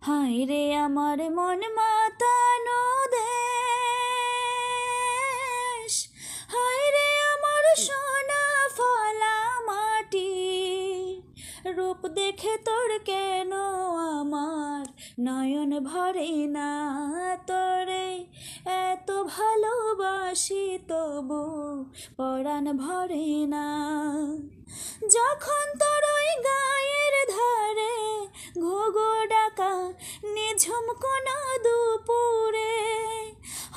হায় রে আমার মন মাতানো দেশ, হায় রে আমার সোনা ফলা মাটি, রূপ দেখে তোর কেন আমার নয়ন ভরে না। তোরে এত ভালোবাসি তবু পরাণ ভরে না। যখন তোর ওই গায়ের ধারে ঘুঘু ডাকা নিঝুম কোন দুপুরে,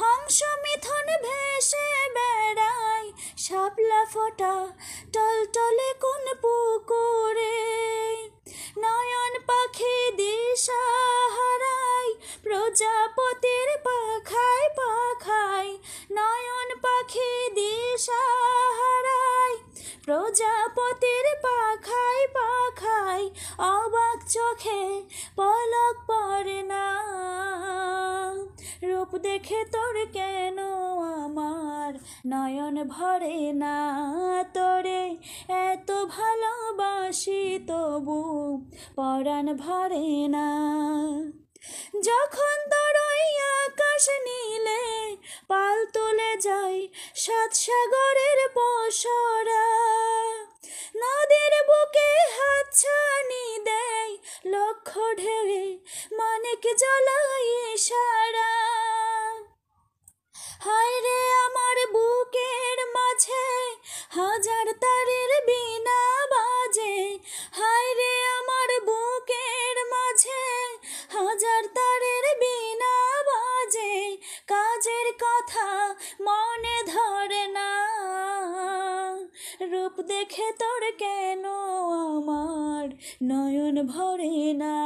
হংস মিথুন ভেসে বেড়ায় শাপলা ফোটা টলটলে কোন পুকুরে, নয়ন পাখি দিশা হারায় প্রজাপতির পাখায় পাখায়, নয়ন পাখি দিশা হারায় প্রজাপতির পাখায় পাখায়, অবাক চোখে পলক পড়ে না। রূপ দেখে তোর কেন আমার নয়ন ভরে না। তোরে এত ভালোবাসি তবু পরাণ ভরে না। যখন তোর ওই আকাশ নীলে পাল তুলে যায় সাত সাগরের পসরা, নদীর বুকে হাতছানি দেয় লক্ষ ঢেউয়ে মানিক জ্বলাই সারা। হায় রে আমার বুকের মাঝে হাজার তারের বীণা বাজে, হায় রে আমার বুকের মাঝে হাজার তারের বীণা বাজে, কাজের কথা মনে ধরে না। রূপ দেখে তোর কেন আমার নয়ন ভরে না।